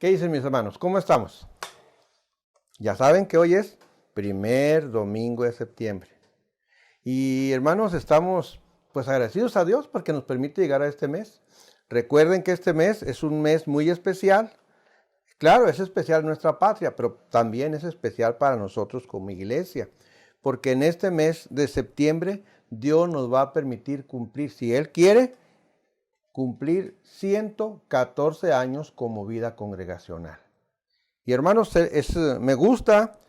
¿Qué dicen mis hermanos? ¿Cómo estamos? Ya saben que hoy es primer domingo de septiembre. Y hermanos, estamos pues agradecidos a Dios porque nos permite llegar a este mes. Recuerden que este mes es un mes muy especial. Claro, es especial en nuestra patria, pero también es especial para nosotros como iglesia. Porque en este mes de septiembre Dios nos va a permitir cumplir, si Él quiere, cumplir 114 años como vida congregacional. Y hermanos, me gusta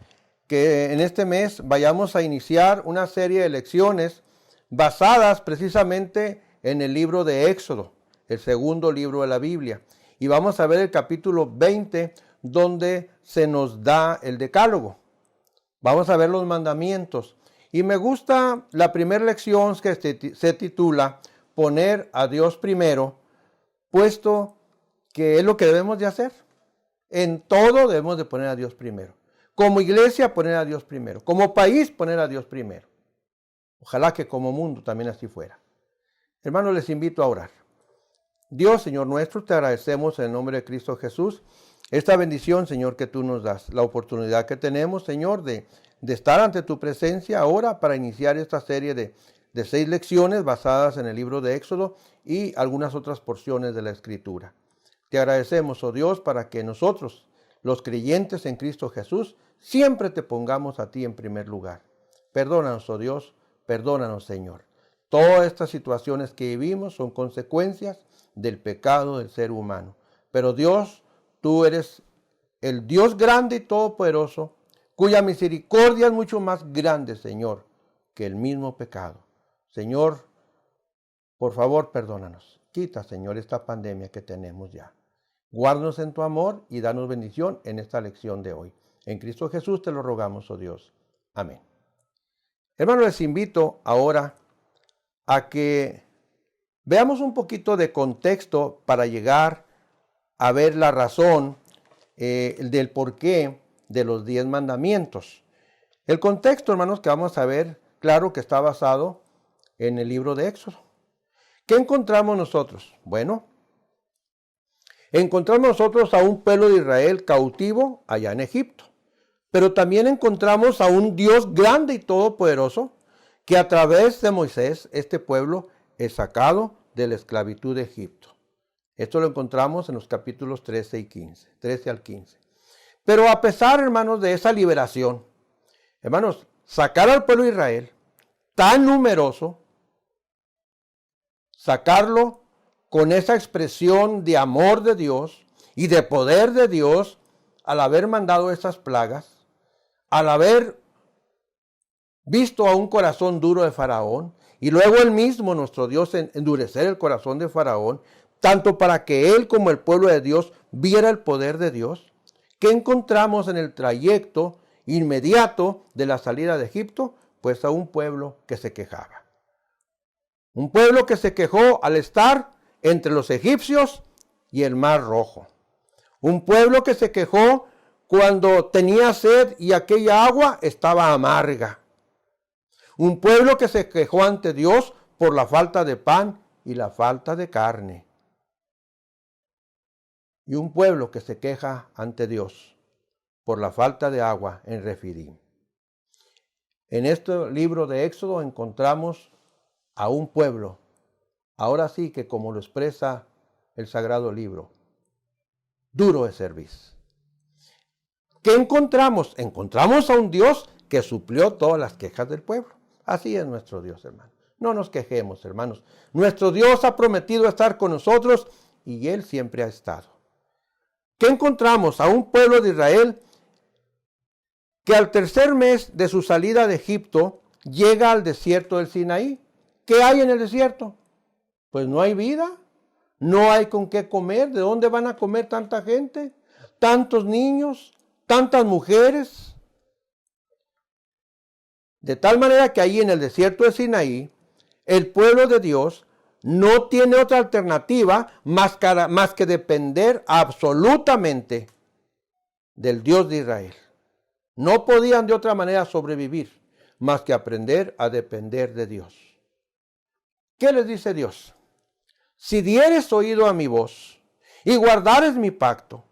que en este mes vayamos a iniciar una serie de lecciones basadas precisamente en el libro de Éxodo, el segundo libro de la Biblia. Y vamos a ver el capítulo 20, donde se nos da el decálogo. Vamos a ver los mandamientos. Y me gusta la primera lección que se titula Poner a Dios primero, puesto que es lo que debemos de hacer. En todo debemos de poner a Dios primero. Como iglesia, poner a Dios primero. Como país, poner a Dios primero. Ojalá que como mundo también así fuera. Hermanos, les invito a orar. Dios, Señor nuestro, te agradecemos en el nombre de Cristo Jesús esta bendición, Señor, que tú nos das. La oportunidad que tenemos, Señor, de estar ante tu presencia ahora para iniciar esta serie de 6 lecciones basadas en el libro de Éxodo y algunas otras porciones de la Escritura. Te agradecemos, oh Dios, para que nosotros, los creyentes en Cristo Jesús, siempre te pongamos a ti en primer lugar. Perdónanos, oh Dios, perdónanos, Señor. Todas estas situaciones que vivimos son consecuencias del pecado del ser humano. Pero Dios, tú eres el Dios grande y todopoderoso, cuya misericordia es mucho más grande, Señor, que el mismo pecado. Señor, por favor, perdónanos. Quita, Señor, esta pandemia que tenemos ya. Guárdanos en tu amor y danos bendición en esta lección de hoy. En Cristo Jesús te lo rogamos, oh Dios. Amén. Hermanos, les invito ahora a que veamos un poquito de contexto para llegar a ver la razón del porqué de los 10 mandamientos. El contexto, hermanos, que vamos a ver, claro que está basado en el libro de Éxodo. ¿Qué encontramos nosotros? Bueno, encontramos nosotros a un pueblo de Israel cautivo allá en Egipto. Pero también encontramos a un Dios grande y todopoderoso que a través de Moisés este pueblo es sacado de la esclavitud de Egipto. Esto lo encontramos en los capítulos 13 y 15, 13 al 15. Pero a pesar, hermanos, de esa liberación, hermanos, sacar al pueblo de Israel tan numeroso, sacarlo con esa expresión de amor de Dios y de poder de Dios al haber mandado esas plagas, al haber visto a un corazón duro de Faraón y luego él mismo, nuestro Dios, endurecer el corazón de Faraón, tanto para que él como el pueblo de Dios viera el poder de Dios. ¿Qué encontramos en el trayecto inmediato de la salida de Egipto? Pues a un pueblo que se quejaba. Un pueblo que se quejó al estar entre los egipcios y el Mar Rojo. Un pueblo que se quejó cuando tenía sed y aquella agua estaba amarga. Un pueblo que se quejó ante Dios por la falta de pan y la falta de carne. Y un pueblo que se queja ante Dios por la falta de agua en Refidim. En este libro de Éxodo encontramos a un pueblo, ahora sí que como lo expresa el sagrado libro, duro de cerviz. ¿Qué encontramos? Encontramos a un Dios que suplió todas las quejas del pueblo. Así es nuestro Dios, hermano. No nos quejemos, hermanos. Nuestro Dios ha prometido estar con nosotros y Él siempre ha estado. ¿Qué encontramos? A un pueblo de Israel que al tercer mes de su salida de Egipto llega al desierto del Sinaí. ¿Qué hay en el desierto? Pues no hay vida, no hay con qué comer. ¿De dónde van a comer tanta gente? Tantos niños, tantas mujeres. De tal manera que ahí en el desierto de Sinaí, el pueblo de Dios no tiene otra alternativa más que depender absolutamente del Dios de Israel. No podían de otra manera sobrevivir más que aprender a depender de Dios. ¿Qué les dice Dios? Si dieres oído a mi voz y guardares mi pacto,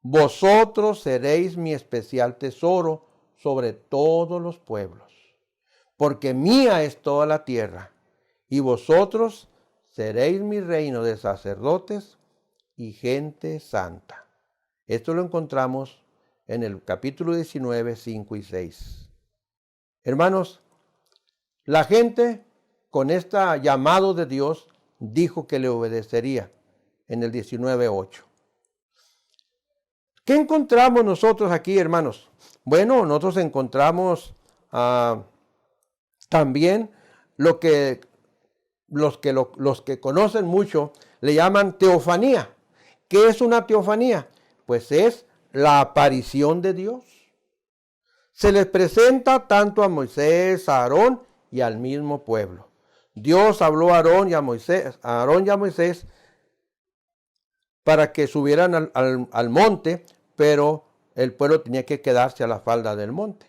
vosotros seréis mi especial tesoro sobre todos los pueblos, porque mía es toda la tierra, y vosotros seréis mi reino de sacerdotes y gente santa. Esto lo encontramos en el capítulo 19, 5 y 6. Hermanos, la gente con este llamado de Dios dijo que le obedecería en el 19:8. ¿Qué encontramos nosotros aquí, hermanos? Bueno, nosotros encontramos también lo que los que conocen mucho le llaman teofanía. ¿Qué es una teofanía? Pues es la aparición de Dios. Se les presenta tanto a Moisés, a Aarón y al mismo pueblo. Dios habló a Aarón y a Moisés para que subieran al monte, pero el pueblo tenía que quedarse a la falda del monte.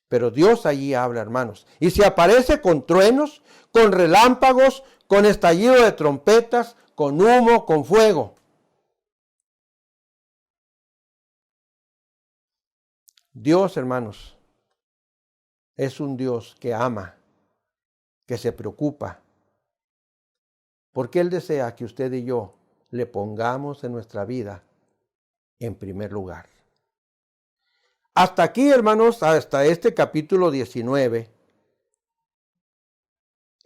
Pero Dios allí habla, hermanos, y se aparece con truenos, con relámpagos, con estallido de trompetas, con humo, con fuego. Dios, hermanos, es un Dios que ama, que se preocupa, porque Él desea que usted y yo le pongamos en nuestra vida en primer lugar. Hasta aquí, hermanos, hasta este capítulo 19,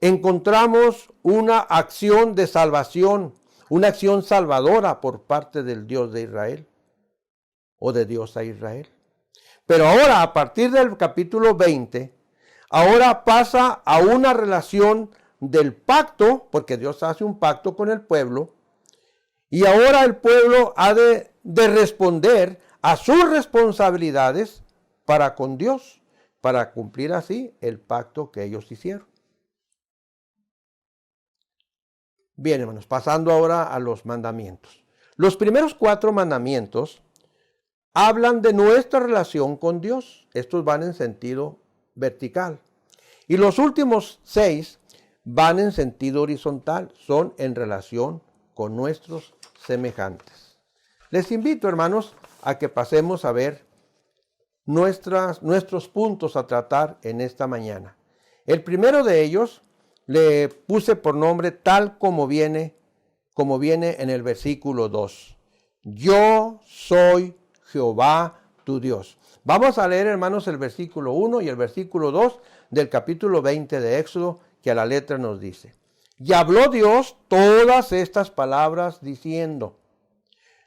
encontramos una acción de salvación, una acción salvadora por parte del Dios de Israel o de Dios a Israel. Pero ahora, a partir del capítulo 20, ahora pasa a una relación del pacto, porque Dios hace un pacto con el pueblo, y ahora el pueblo ha de responder a sus responsabilidades para con Dios, para cumplir así el pacto que ellos hicieron. Bien, hermanos, pasando ahora a los mandamientos. Los primeros 4 mandamientos hablan de nuestra relación con Dios. Estos van en sentido vertical. Y los últimos 6 van en sentido horizontal. Son en relación con nuestros semejantes. Les invito, hermanos, a que pasemos a ver nuestros puntos a tratar en esta mañana. El primero de ellos le puse por nombre tal como viene en el versículo 2. Yo soy Jehová tu Dios. Vamos a leer, hermanos, el versículo 1 y el versículo 2 del capítulo 20 de Éxodo, que a la letra nos dice: y habló Dios todas estas palabras diciendo: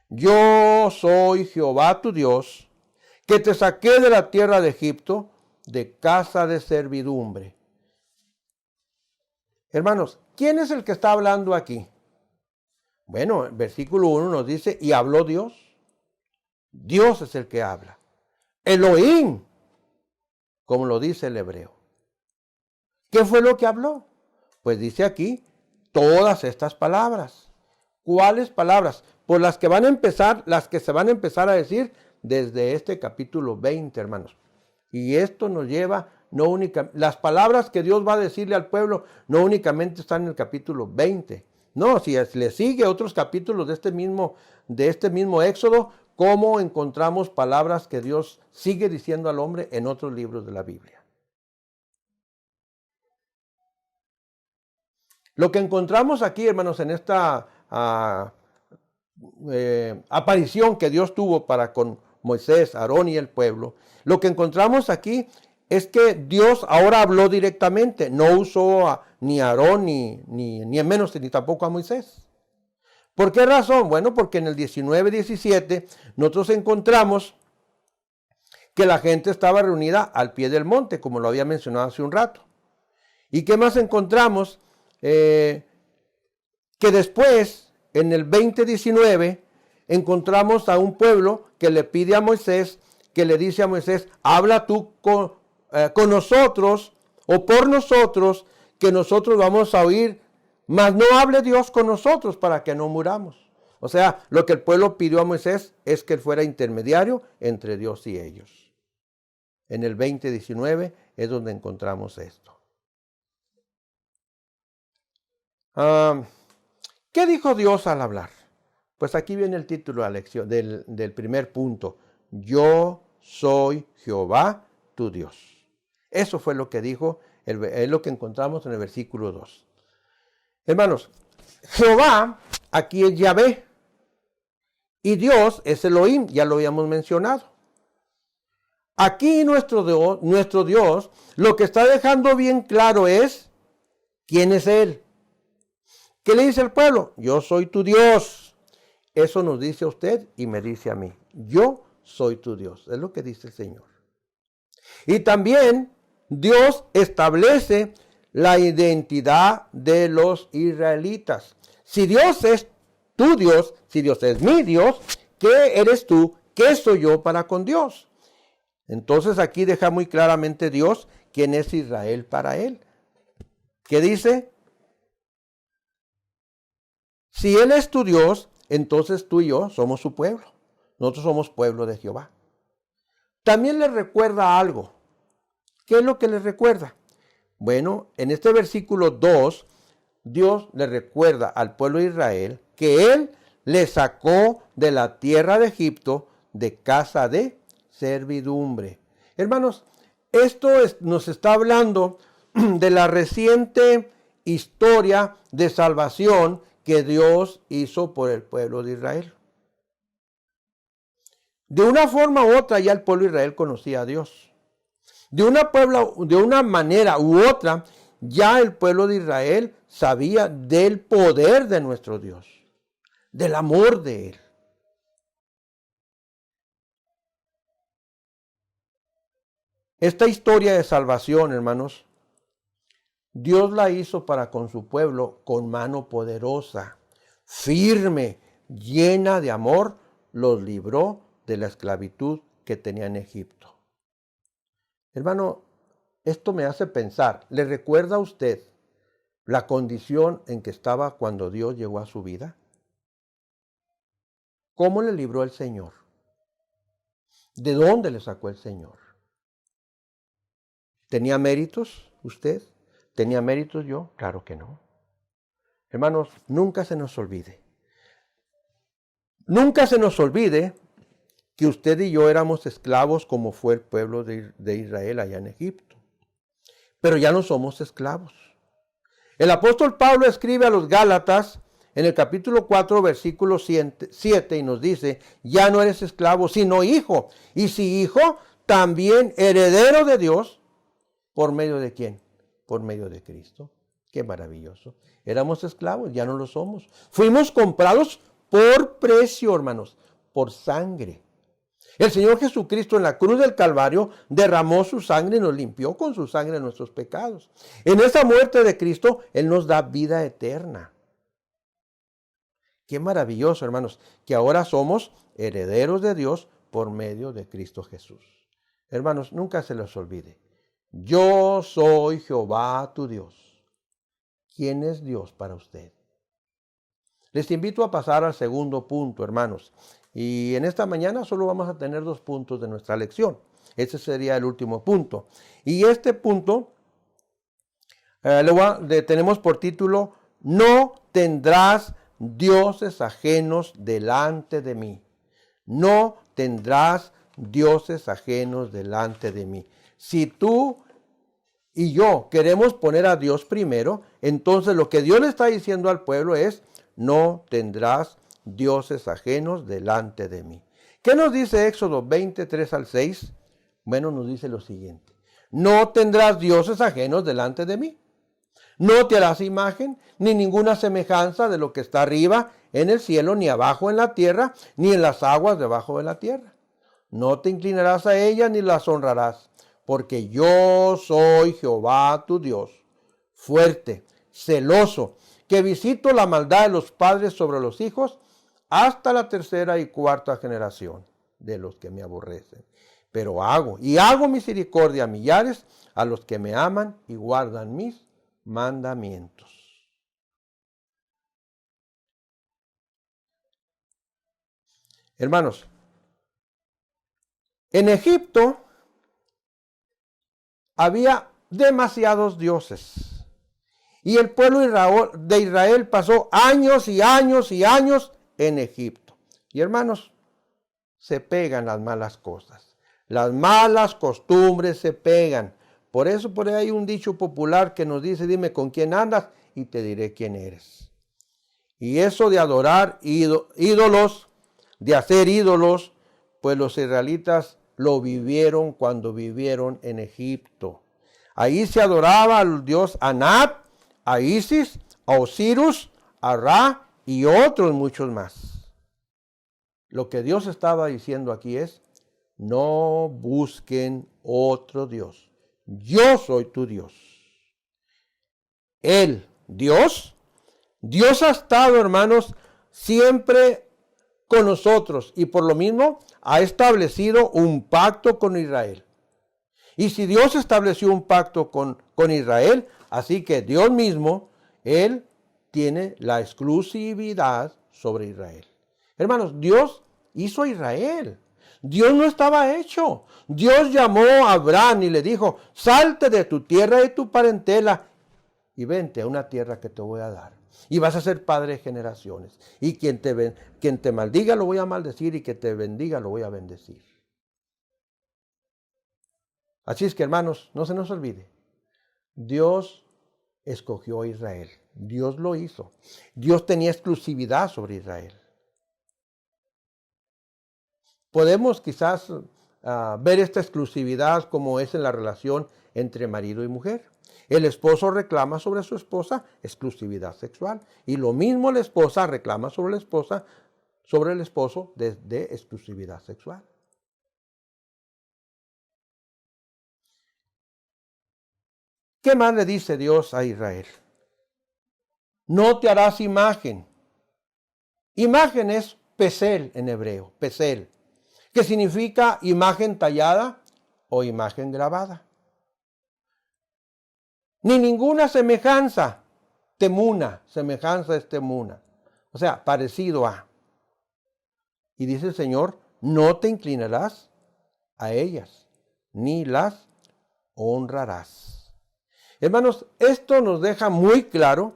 yo soy Jehová tu Dios, que te saqué de la tierra de Egipto, de casa de servidumbre. Hermanos, ¿quién es el que está hablando aquí? Bueno, el versículo 1 nos dice, y habló Dios. Dios es el que habla. Elohim, como lo dice el hebreo. ¿Qué fue lo que habló? Pues dice aquí, todas estas palabras. ¿Cuáles palabras? Pues las que se van a empezar a decir desde este capítulo 20, hermanos. Y esto nos lleva, las palabras que Dios va a decirle al pueblo, no únicamente están en el capítulo 20. No, si le sigue otros capítulos de este mismo Éxodo, cómo encontramos palabras que Dios sigue diciendo al hombre en otros libros de la Biblia. Lo que encontramos aquí, hermanos, en esta aparición que Dios tuvo para con Moisés, Aarón y el pueblo, lo que encontramos aquí es que Dios ahora habló directamente, no usó ni a Aarón ni menos ni tampoco a Moisés. ¿Por qué razón? Bueno, porque en el 19:17 nosotros encontramos que la gente estaba reunida al pie del monte, como lo había mencionado hace un rato. ¿Y qué más encontramos? Que después, en el 20:19, encontramos a un pueblo que le pide a Moisés, que le dice a Moisés, habla tú con nosotros o por nosotros, que nosotros vamos a oír, mas no hable Dios con nosotros para que no muramos. O sea, lo que el pueblo pidió a Moisés es que él fuera intermediario entre Dios y ellos. En el 20:19 es donde encontramos esto. ¿Qué dijo Dios al hablar? Pues aquí viene el título de la lección, del primer punto. Yo soy Jehová, tu Dios. Eso fue lo que dijo, es lo que encontramos en el versículo 2. Hermanos, Jehová aquí es Yahvé y Dios es Elohim, ya lo habíamos mencionado. Aquí nuestro Dios lo que está dejando bien claro es quién es Él. ¿Qué le dice al pueblo? Yo soy tu Dios. Eso nos dice a usted y me dice a mí. Yo soy tu Dios. Es lo que dice el Señor. Y también Dios establece la identidad de los israelitas. Si Dios es tu Dios, si Dios es mi Dios, ¿qué eres tú? ¿Qué soy yo para con Dios? Entonces aquí deja muy claramente Dios quién es Israel para él. ¿Qué dice? Si Él es tu Dios, entonces tú y yo somos su pueblo. Nosotros somos pueblo de Jehová. También les recuerda algo. ¿Qué es lo que les recuerda? Bueno, en este versículo 2, Dios le recuerda al pueblo de Israel que Él le sacó de la tierra de Egipto de casa de servidumbre. Hermanos, esto nos está hablando de la reciente historia de salvación que Dios hizo por el pueblo de Israel. De una forma u otra ya el pueblo de Israel conocía a Dios. De una manera u otra ya el pueblo de Israel sabía del poder de nuestro Dios, del amor de Él. Esta historia de salvación, hermanos, Dios la hizo para con su pueblo con mano poderosa, firme, llena de amor, los libró de la esclavitud que tenía en Egipto. Hermano, esto me hace pensar, ¿le recuerda a usted la condición en que estaba cuando Dios llegó a su vida? ¿Cómo le libró el Señor? ¿De dónde le sacó el Señor? ¿Tenía méritos usted? ¿Tenía méritos yo? Claro que no. Hermanos, nunca se nos olvide. Nunca se nos olvide que usted y yo éramos esclavos como fue el pueblo de Israel allá en Egipto. Pero ya no somos esclavos. El apóstol Pablo escribe a los Gálatas en el capítulo 4, versículo 7 y nos dice, ya no eres esclavo, sino hijo. Y si hijo, también heredero de Dios. ¿Por medio de quién? Por medio de Cristo. Qué maravilloso. Éramos esclavos, ya no lo somos. Fuimos comprados por precio, hermanos, por sangre. El Señor Jesucristo en la cruz del Calvario derramó su sangre y nos limpió con su sangre nuestros pecados. En esa muerte de Cristo, Él nos da vida eterna. Qué maravilloso, hermanos, que ahora somos herederos de Dios por medio de Cristo Jesús. Hermanos, nunca se les olvide. Yo soy Jehová tu Dios. ¿Quién es Dios para usted? Les invito a pasar al segundo punto, hermanos. Y en esta mañana solo vamos a tener 2 puntos de nuestra lección. Ese sería el último punto. Y este punto tenemos por título, no tendrás dioses ajenos delante de mí. No tendrás dioses ajenos delante de mí. Si tú y yo queremos poner a Dios primero, entonces lo que Dios le está diciendo al pueblo es, no tendrás dioses ajenos delante de mí. ¿Qué nos dice Éxodo 23 al 6? Bueno, nos dice lo siguiente. No tendrás dioses ajenos delante de mí. No te harás imagen, ni ninguna semejanza de lo que está arriba en el cielo, ni abajo en la tierra, ni en las aguas debajo de la tierra. No te inclinarás a ellas, ni las honrarás, porque yo soy Jehová tu Dios, fuerte, celoso, que visito la maldad de los padres sobre los hijos, hasta la 3ª y 4ª generación de los que me aborrecen. Pero hago misericordia a millares, a los que me aman y guardan mis mandamientos. Hermanos, en Egipto había demasiados dioses. Y el pueblo de Israel pasó años y años y años en Egipto. Y hermanos, se pegan las malas cosas. Las malas costumbres se pegan. Por eso por ahí hay un dicho popular que nos dice, dime con quién andas y te diré quién eres. Y eso de adorar ídolos, de hacer ídolos, pues los israelitas lo vivieron cuando vivieron en Egipto. Ahí se adoraba al dios Anat, a Isis, a Osiris, a Ra y otros muchos más. Lo que Dios estaba diciendo aquí es, no busquen otro Dios. Yo soy tu Dios. Él, Dios ha estado, hermanos, siempre con nosotros y por lo mismo ha establecido un pacto con Israel. Y si Dios estableció un pacto con Israel, así que Dios mismo, Él tiene la exclusividad sobre Israel. Hermanos, Dios hizo a Israel. Dios no estaba hecho. Dios llamó a Abraham y le dijo, salte de tu tierra y de tu parentela y vente a una tierra que te voy a dar. Y vas a ser padre de generaciones. Y quien te maldiga lo voy a maldecir y quien te bendiga lo voy a bendecir. Así es que, hermanos, no se nos olvide. Dios escogió a Israel. Dios lo hizo. Dios tenía exclusividad sobre Israel. Podemos quizás ver esta exclusividad como es en la relación entre marido y mujer. El esposo reclama sobre su esposa exclusividad sexual. Y lo mismo la esposa reclama sobre la esposa, sobre el esposo de exclusividad sexual. ¿Qué más le dice Dios a Israel? No te harás imagen. Imagen es pesel en hebreo, pesel, que significa imagen tallada o imagen grabada. Ni ninguna semejanza, temuna, semejanza es temuna. O sea, parecido a. Y dice el Señor, no te inclinarás a ellas, ni las honrarás. Hermanos, esto nos deja muy claro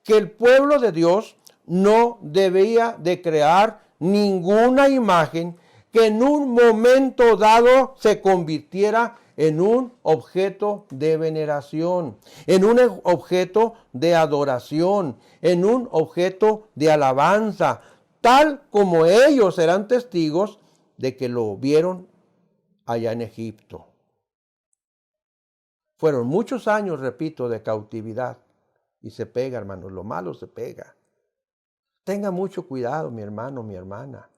que el pueblo de Dios no debía de crear ninguna imagen que en un momento dado se convirtiera en un objeto de veneración, en un objeto de adoración, en un objeto de alabanza, tal como ellos eran testigos de que lo vieron allá en Egipto. Fueron muchos años, repito, de cautividad. Y se pega, hermanos, lo malo se pega. Tenga mucho cuidado, mi hermano, mi hermana.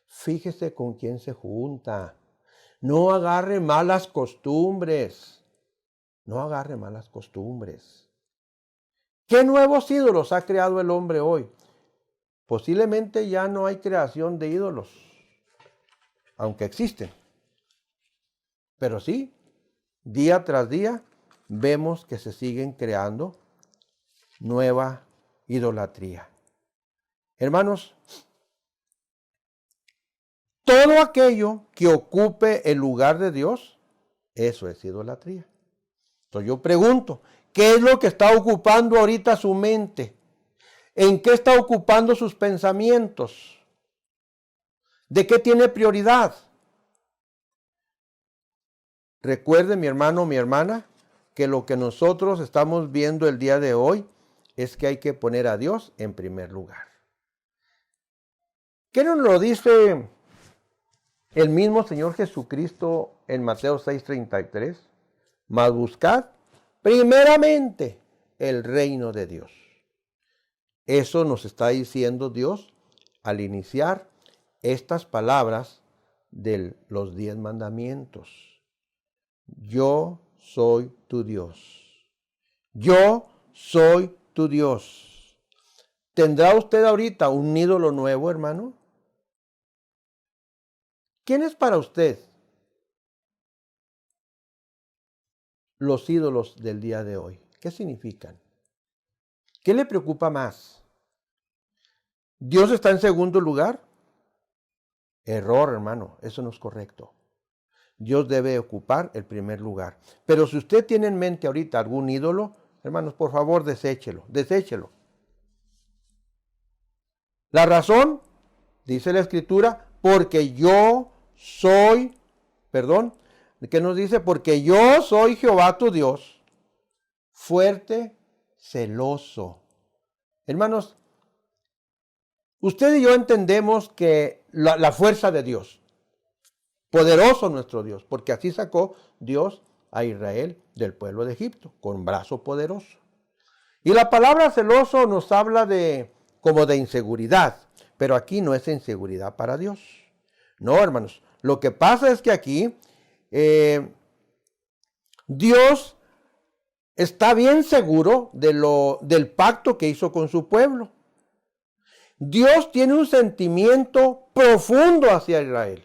Fíjese con quién se junta. No agarre malas costumbres. No agarre malas costumbres. ¿Qué nuevos ídolos ha creado el hombre hoy? Posiblemente ya no hay creación de ídolos, aunque existen. Pero sí, día tras día vemos que se siguen creando nueva idolatría. Hermanos, todo aquello que ocupe el lugar de Dios, eso es idolatría. Entonces yo pregunto, ¿qué es lo que está ocupando ahorita su mente? ¿En qué está ocupando sus pensamientos? ¿De qué tiene prioridad? Recuerde, mi hermano, mi hermana, que lo que nosotros estamos viendo el día de hoy es que hay que poner a Dios en primer lugar. ¿Qué nos lo dice el mismo Señor Jesucristo en Mateo 6:33? Mas buscad primeramente el reino de Dios. Eso nos está diciendo Dios al iniciar estas palabras de los 10 mandamientos. Yo soy tu Dios. Yo soy tu Dios. ¿Tendrá usted ahorita un ídolo nuevo, hermano? ¿Quién es para usted los ídolos del día de hoy? ¿Qué significan? ¿Qué le preocupa más? ¿Dios está en segundo lugar? Error, hermano, eso no es correcto. Dios debe ocupar el primer lugar. Pero si usted tiene en mente ahorita algún ídolo, hermanos, por favor, deséchelo. La razón dice la Escritura, porque yo soy, ¿qué nos dice? Porque yo soy Jehová tu Dios, fuerte, celoso. Hermanos, usted y yo entendemos que la fuerza de Dios, poderoso nuestro Dios, porque así sacó Dios a Israel del pueblo de Egipto, con brazo poderoso. Y la palabra celoso nos habla como de inseguridad, pero aquí no es inseguridad para Dios. No, hermanos, lo que pasa es que aquí Dios está bien seguro del pacto que hizo con su pueblo. Dios tiene un sentimiento profundo hacia Israel.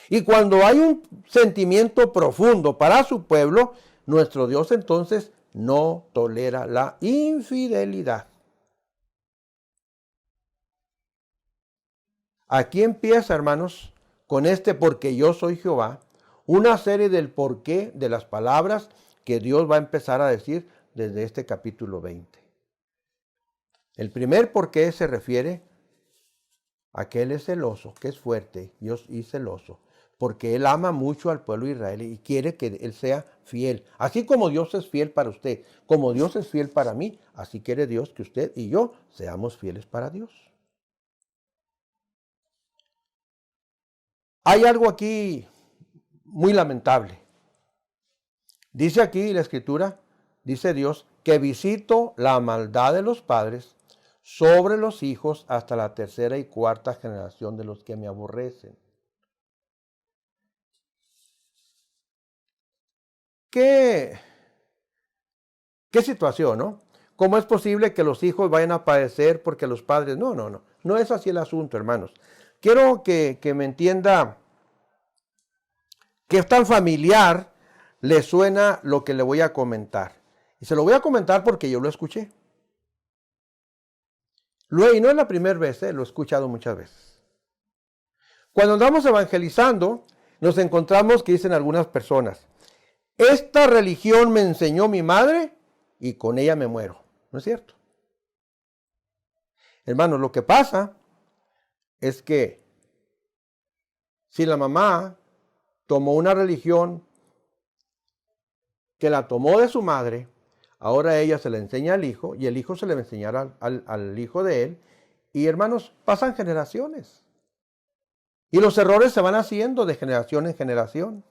Y cuando hay un sentimiento profundo para su pueblo, nuestro Dios entonces no tolera la infidelidad. Aquí empieza, hermanos, con porque yo soy Jehová, una serie del porqué de las palabras que Dios va a empezar a decir desde este capítulo 20. El primer porqué se refiere a que Él es celoso, que es fuerte y celoso, porque Él ama mucho al pueblo de Israel y quiere que Él sea fiel. Así como Dios es fiel para usted, como Dios es fiel para mí, así quiere Dios que usted y yo seamos fieles para Dios. Hay algo aquí muy lamentable. Dice aquí la Escritura, dice Dios, que visito la maldad de los padres sobre los hijos hasta la tercera y cuarta generación de los que me aborrecen. ¿Qué situación, no? ¿Cómo es posible que los hijos vayan a padecer porque los padres? No es así el asunto, hermanos. Quiero que me entienda que es tan familiar, le suena lo que le voy a comentar. Y se lo voy a comentar porque yo lo escuché. Y no es la primera vez, lo he escuchado muchas veces. Cuando andamos evangelizando, nos encontramos que dicen algunas personas, esta religión me enseñó mi madre y con ella me muero. ¿No es cierto? Hermanos, lo que pasa es que si la mamá tomó una religión que la tomó de su madre, ahora ella se la enseña al hijo y el hijo se le va a enseñar al hijo de él. Y hermanos, pasan generaciones. Y los errores se van haciendo de generación en generación.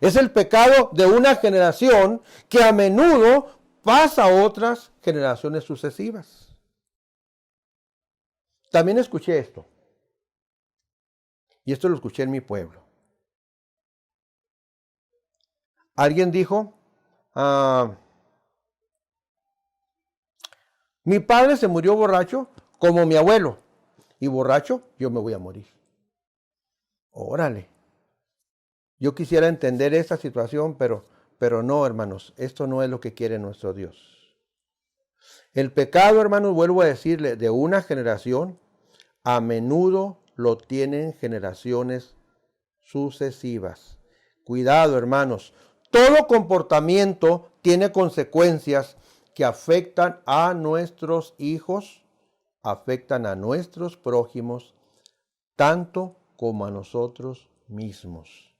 Es el pecado de una generación que a menudo pasa a otras generaciones sucesivas. También escuché esto. Y esto lo escuché en mi pueblo. Alguien dijo, mi padre se murió borracho como mi abuelo. Y borracho yo me voy a morir. Órale. Yo quisiera entender esta situación, pero no, hermanos. Esto no es lo que quiere nuestro Dios. El pecado, hermanos, vuelvo a decirle, de una generación, a menudo lo tienen generaciones sucesivas. Cuidado, hermanos. Todo comportamiento tiene consecuencias que afectan a nuestros hijos, afectan a nuestros prójimos, tanto como a nosotros mismos.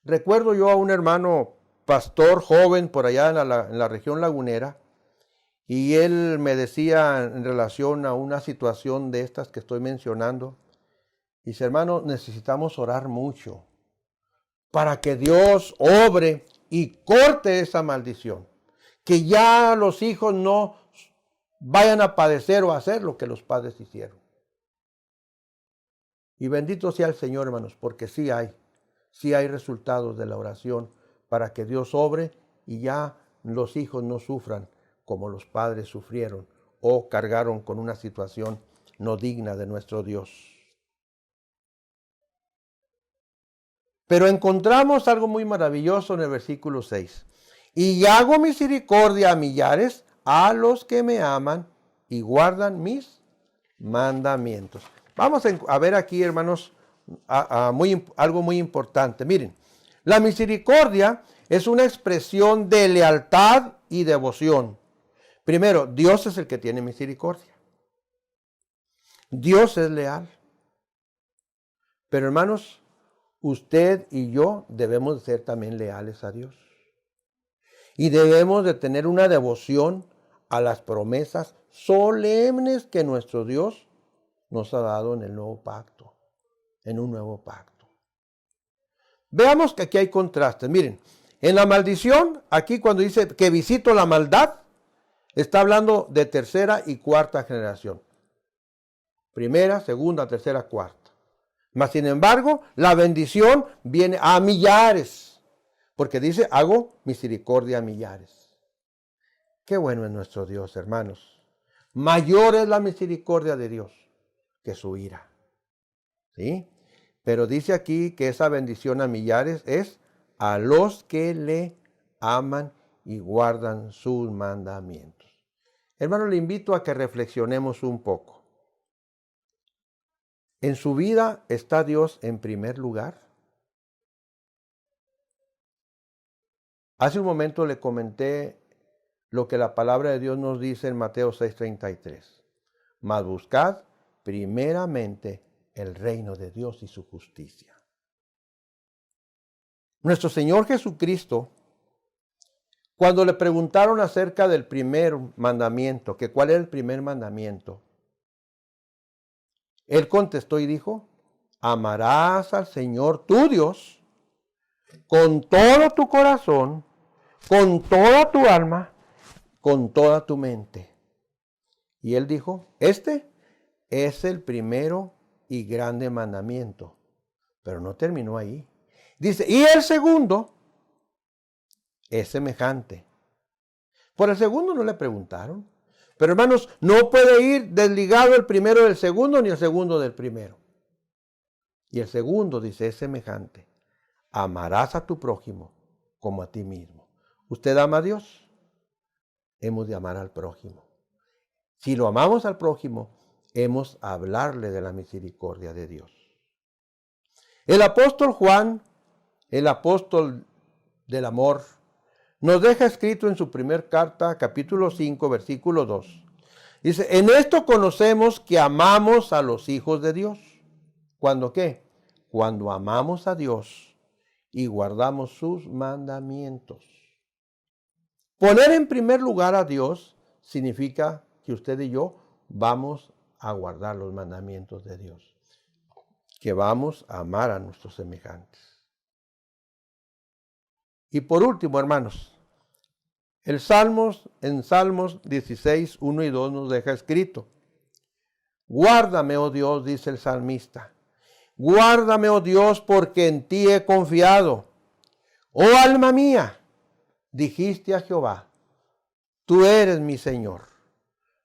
Recuerdo yo a un hermano pastor joven por allá en la región lagunera, y él me decía en relación a una situación de estas que estoy mencionando, dice, hermano, necesitamos orar mucho para que Dios obre y corte esa maldición. Que ya los hijos no vayan a padecer o a hacer lo que los padres hicieron. Y bendito sea el Señor, hermanos, porque sí hay resultados de la oración para que Dios obre y ya los hijos no sufran como los padres sufrieron o cargaron con una situación no digna de nuestro Dios. Pero encontramos algo muy maravilloso en el versículo 6. Y hago misericordia a millares, a los que me aman y guardan mis mandamientos. Vamos a ver aquí, hermanos, algo muy importante. Miren, la misericordia es una expresión de lealtad y devoción. Primero, Dios es el que tiene misericordia. Dios es leal. Pero hermanos, usted y yo debemos de ser también leales a Dios. Y debemos de tener una devoción a las promesas solemnes que nuestro Dios nos ha dado en el nuevo pacto, en un nuevo pacto. Veamos que aquí hay contrastes. Miren, en la maldición, aquí cuando dice que visito la maldad, está hablando de tercera y cuarta generación. Primera, segunda, tercera, cuarta. Mas sin embargo, la bendición viene a millares, porque dice, hago misericordia a millares. Qué bueno es nuestro Dios, hermanos. Mayor es la misericordia de Dios que su ira. ¿Sí? Pero dice aquí que esa bendición a millares es a los que le aman y guardan sus mandamientos. Hermano, le invito a que reflexionemos un poco. ¿En su vida está Dios en primer lugar? Hace un momento le comenté lo que la palabra de Dios nos dice en Mateo 6:33. Mas buscad primeramente el reino de Dios y su justicia. Nuestro Señor Jesucristo, cuando le preguntaron acerca del primer mandamiento, que cuál era el primer mandamiento, Él contestó y dijo, amarás al Señor tu Dios con todo tu corazón, con toda tu alma, con toda tu mente. Y Él dijo, este es el primero y grande mandamiento. Pero no terminó ahí. Dice, y el segundo es semejante. Por el segundo no le preguntaron. Pero hermanos, no puede ir desligado el primero del segundo ni el segundo del primero. Y el segundo dice, es semejante. Amarás a tu prójimo como a ti mismo. ¿Usted ama a Dios? Hemos de amar al prójimo. Si lo amamos al prójimo, hemos de hablarle de la misericordia de Dios. El apóstol Juan, el apóstol del amor, nos deja escrito en su primer carta, capítulo 5, versículo 2. Dice, en esto conocemos que amamos a los hijos de Dios. ¿Cuándo qué? Cuando amamos a Dios y guardamos sus mandamientos. Poner en primer lugar a Dios significa que usted y yo vamos a guardar los mandamientos de Dios, que vamos a amar a nuestros semejantes. Y por último, hermanos, en Salmos 16, 1 y 2 nos deja escrito, guárdame, oh Dios, dice el salmista, guárdame, oh Dios, porque en ti he confiado. Oh alma mía, dijiste a Jehová, tú eres mi Señor,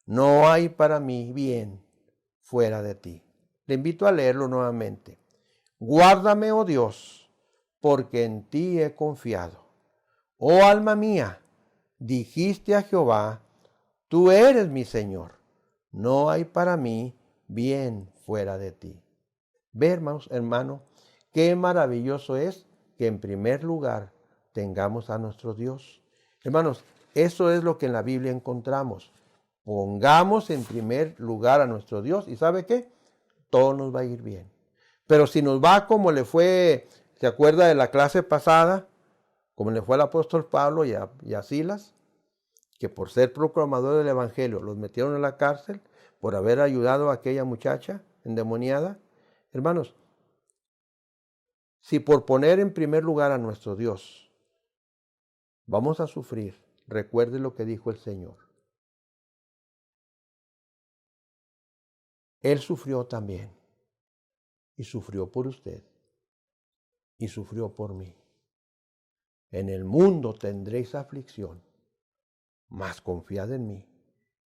no hay para mí bien fuera de ti. Le invito a leerlo nuevamente. Guárdame, oh Dios, porque en ti he confiado. Oh alma mía, dijiste a Jehová, tú eres mi Señor, no hay para mí bien fuera de ti. Ve, hermano, qué maravilloso es que en primer lugar tengamos a nuestro Dios. Hermanos, eso es lo que en la Biblia encontramos. Pongamos en primer lugar a nuestro Dios y ¿sabe qué? Todo nos va a ir bien. Pero si nos va como le fue, ¿se acuerda de la clase pasada? Como le fue al apóstol Pablo y a Silas, que por ser proclamador del Evangelio los metieron en la cárcel por haber ayudado a aquella muchacha endemoniada. Hermanos, si por poner en primer lugar a nuestro Dios vamos a sufrir, recuerde lo que dijo el Señor. Él sufrió también y sufrió por usted y sufrió por mí. En el mundo tendréis aflicción, mas confiad en mí,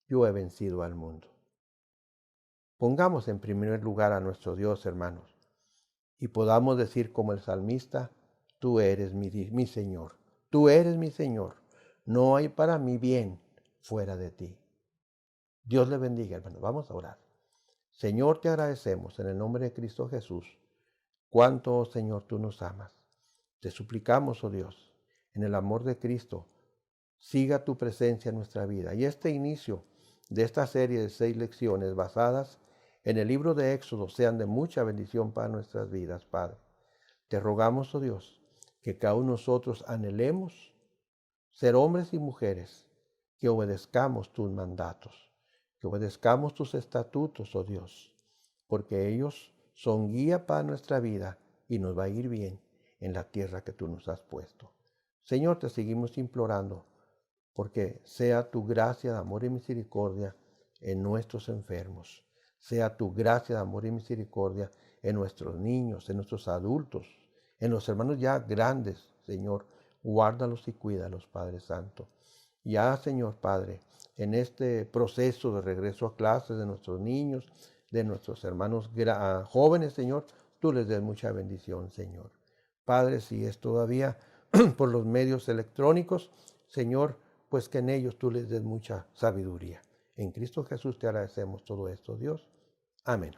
yo he vencido al mundo. Pongamos en primer lugar a nuestro Dios, hermanos, y podamos decir como el salmista, tú eres mi Señor, tú eres mi Señor, no hay para mí bien fuera de ti. Dios le bendiga, hermanos, vamos a orar. Señor, te agradecemos en el nombre de Cristo Jesús, cuánto, oh Señor, tú nos amas. Te suplicamos, oh Dios, en el amor de Cristo, siga tu presencia en nuestra vida. Y este inicio de esta serie de 6 lecciones basadas en el libro de Éxodo sean de mucha bendición para nuestras vidas, Padre. Te rogamos, oh Dios, que cada uno de nosotros anhelemos ser hombres y mujeres que obedezcamos tus mandatos, que obedezcamos tus estatutos, oh Dios, porque ellos son guía para nuestra vida y nos va a ir bien en la tierra que tú nos has puesto. Señor, te seguimos implorando porque sea tu gracia de amor y misericordia en nuestros enfermos, sea tu gracia de amor y misericordia en nuestros niños, en nuestros adultos, en los hermanos ya grandes, Señor, guárdalos y cuídalos, Padre Santo. Ya, Señor Padre, en este proceso de regreso a clases de nuestros niños, de nuestros hermanos jóvenes, Señor, tú les des mucha bendición, Señor. Padre, si es todavía por los medios electrónicos, Señor, pues que en ellos tú les des mucha sabiduría. En Cristo Jesús te agradecemos todo esto, Dios. Amén.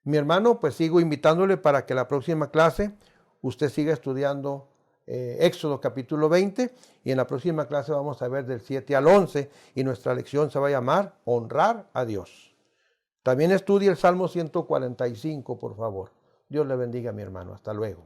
Mi hermano, pues sigo invitándole para que la próxima clase usted siga estudiando Éxodo capítulo 20 y en la próxima clase vamos a ver del 7 al 11 y nuestra lección se va a llamar Honrar a Dios. También estudie el Salmo 145, por favor. Dios le bendiga, mi hermano. Hasta luego.